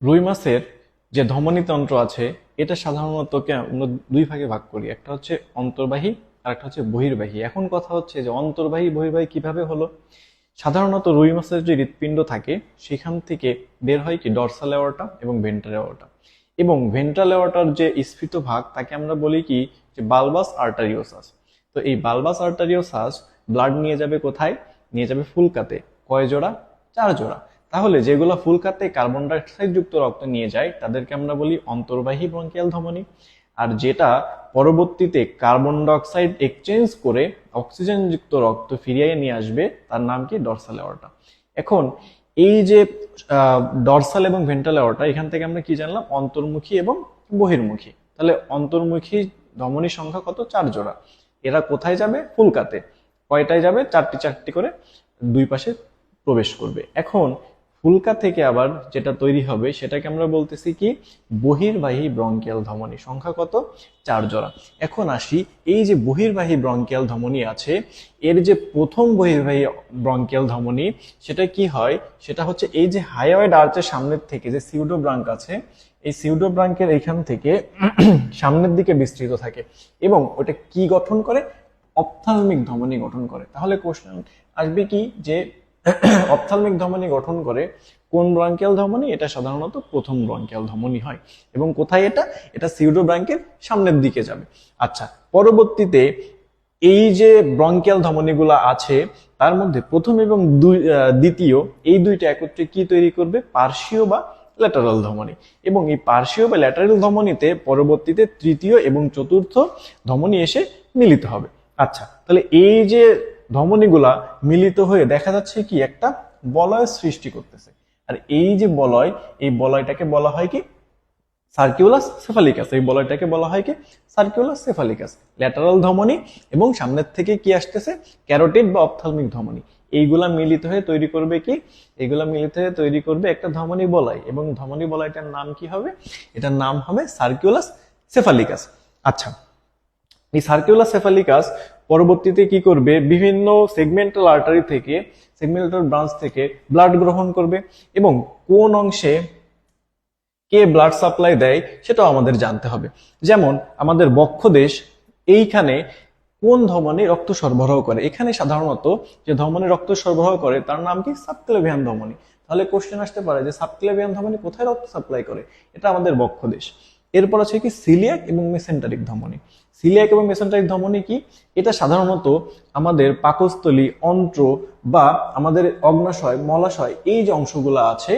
রুই মাছের যে ধমনী তন্ত্র আছে এটা সাধারণত আমরা দুই ভাগে ভাগ করি, একটা হচ্ছে অন্তর্বাহী আর একটা হচ্ছে বহির্বাহী। এখন কথা হচ্ছে যে অন্তর্বাহী বহির্বাহী কিভাবে হলো। সাধারণত রুই মাছের যে হৃৎপিণ্ড থাকে সেখান থেকে বের হয় কি ডরসাল অ্যাওর্টা এবং ভেন্ট্রাল অ্যাওর্টা, এবং ভেন্ট্রাল অ্যাওর্টার যে স্ফীত ভাগ তাকে আমরা বলি কি যে বালবাস আর্টারিওসাস। তো এই বালবাস আর্টারিওসাস ব্লাড নিয়ে যাবে কোথায়? নিয়ে যাবে ফুলকাতে। কয় জোড়া? 4 জোড়া। তাহলে যেগুলো ফুলকাতে কার্বন ডাইঅক্সাইড যুক্ত রক্ত নিয়ে যায় তাদেরকে আমরা বলি অন্তর্বাহী ব্রঙ্কিয়াল ধমনী। আর যেটা পরবর্তীতে কার্বন ডাইঅক্সাইড এক্সচেঞ্জ করে অক্সিজেন যুক্ত রক্ত ফিরিয়ে নিয়ে আসবে তার নাম কি ডরসাল অ্যাওর্টা। এখন এই যে ডরসাল এবং ভেন্ট্রাল অ্যাওর্টা, এখান থেকে আমরা কি জানলাম? অন্তর্মুখী এবং বহির্মুখী। তাহলে অন্তর্মুখী ধমনীর সংখ্যা কত? 4 জোড়া। এরা কোথায় যাবে? ফুলকাতে। কয়টায় যাবে? 4টি 4টি করে দুই পাশে প্রবেশ করবে। এখন ফুলকা থেকে আবার যেটা তৈরি হবে সেটাকে আমরা বলতেছি কি বহির্বাহী ব্রঙ্কিয়াল ধমনী। সংখ্যা কত? 4 জোড়া। এখন আসি, এই যে বহির্বাহী ব্রঙ্কিয়াল ধমনী আছে এর যে প্রথম বহির্বাহী ব্রঙ্কিয়াল ধমনী সেটা কি হয়? সেটা হচ্ছে এই যে হায়োয়েড আর্চের সামনের থেকে যে সিউডো ব্রাঙ্ক আছে, এই সিউডো ব্রাঙ্কের এইখান থেকে সামনের দিকে বিস্তৃত থাকে এবং ওটা কি গঠন করে? অপথ্যালমিক ধমনী গঠন করে। তাহলে কোশ্চেন আসবে কি যে অপথ্যালমিক ধমনী গঠন করে কোন ব্রঙ্কিয়াল ধমনী? এটা সাধারণত প্রথম ব্রঙ্কিয়াল ধমনী হয়। এবং কোথায় এটা? এটা সিউডো ব্রাঙ্কের সামনের দিকে যাবে। আচ্ছা, পরবর্তীতে এই যে ব্রঙ্কিয়াল ধমনীগুলো আছে তার মধ্যে প্রথম এবং দ্বিতীয় এই দুইটা একত্রে কি তৈরি করবে? পার্শ্বীয় বা ল্যাটারাল ধমনী। এবং এই পার্শ্বীয় বা ল্যাটারাল ধমনীতে পরবর্তীতে তৃতীয় এবং চতুর্থ ধমনী এসে মিলিত হবে। আচ্ছা, তাহলে এই যে ধমনীগুলা মিলিত হয়ে দেখা যাচ্ছে কি একটা বলয়ের সৃষ্টি করতেছে। আর এই যে বলয়, এই বলয়টাকে বলা হয় কি সার্কিউলাস সেফালিকাস। এই বলয়টাকে বলা হয় কি সার্কিউলাস সেফালিকাস। ল্যাটারাল ধমনী এবং সামনের থেকে কি আসতেছে? ক্যারোটিড বা অপথ্যালমিক ধমনী। এইগুলা মিলিত হয়ে তৈরি করবে কি? এইগুলা মিলিত হয়ে তৈরি করবে একটা ধমনী বলয়, এবং ধমনী বলয়টার নাম কি হবে? এটার নাম হবে সার্কিউলাস সেফালিকাস। আচ্ছা, এই সার্কিউলার সেফালিকাস পরবর্তীতে কি করবে? বিভিন্ন সেগমেন্টাল আর্টারি থেকে, সেগমেন্টাল ব্রাঞ্চ থেকে ব্লাড গ্রহণ করবে, এবং কোন অংশে কে ব্লাড সাপ্লাই দেয় সেটাও আমাদের জানতে হবে। যেমন আমাদের বক্ষদেশ, এইখানে কোন ধমনী রক্ত সরবরাহ করে? এখানে সাধারণত যে ধমনী রক্ত সরবরাহ করে তার নাম কি সাবক্লেভিয়ান ধমনী। তাহলে কোশ্চেন আসতে পারে যে সাবক্লেভিয়ান ধমনী কোথায় রক্ত সাপ্লাই করে? এটা আমাদের বক্ষদেশ। এরপর আছে কি সিলিয়াক এবং মেসেন্টারিক ধমনী। সিলিয়াক এবং মেসেন্টারিক ধমনী কি? এটা সাধারণত আমাদের পাকস্থলী, অন্ত্র বা আমাদের অগ্নাশয়, মলাশয় এই যে অংশগুলো আছে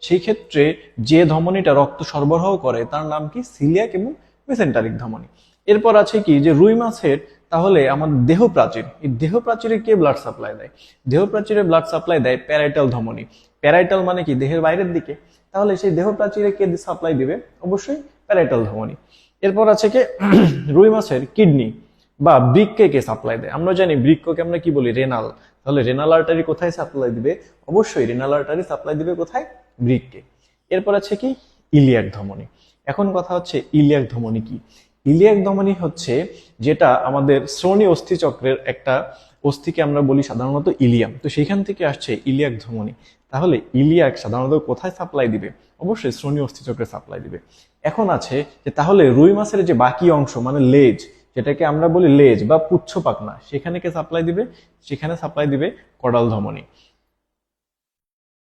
সেই ক্ষেত্রে যে ধমনীটা রক্ত সরবরাহ করে তার নাম কি সিলিয়াক এবং মেসেন্টারিক ধমনী। এরপর আছে কি যে রুই মাছের তাহলে আমাদের দেহ প্রাচীর, এই দেহ প্রাচীরে কে ব্লাড সাপ্লাই দেয়? দেহ প্রাচীরে ব্লাড সাপ্লাই দেয় প্যারাইটাল ধমনী। প্যারাইটাল মানে কি দেহের বাইরের দিকে। তাহলে সেই দেহ প্রাচীরে কে সাপ্লাই দিবে? অবশ্যই প্যারাইটাল ধমনী। এরপর আছে কি রুই মাছের কিডনি বা বৃক্কে কে সাপ্লাই দেয়? আমরা জানি বৃক্ককে আমরা কি বলি? রেনাল। তাহলে রেনাল আর্টারি কোথায় সাপ্লাই দিবে? অবশ্যই রেনাল আর্টারি সাপ্লাই দিবে কোথায়? বৃক্কে। এরপর আছে কি ইলিয়াক ধমনী। এখন কথা হচ্ছে ইলিয়াক ধমনী কি? ইলিয়াক ধমনী হচ্ছে যেটা আমাদের শ্রোণী অস্থি চক্রের একটা অস্থিকে আমরা বলি সাধারণত ইলিয়াম, তো সেখান থেকে আসছে ইলিয়াক ধমনী। তাহলে ইলিয়াক সাধারণত কোথায় সাপ্লাই দিবে? অবশ্যই শ্রোণী অস্থি চক্রে সাপ্লাই দিবে। এখন আছে যে তাহলে রুই মাছের যে বাকি অংশ মানে লেজ, যেটাকে আমরা বলি লেজ বা পুচ্ছ পাখনা, সেখানে কে সাপ্লাই দিবে? সেখানে সাপ্লাই দিবে কডাল ধমনী।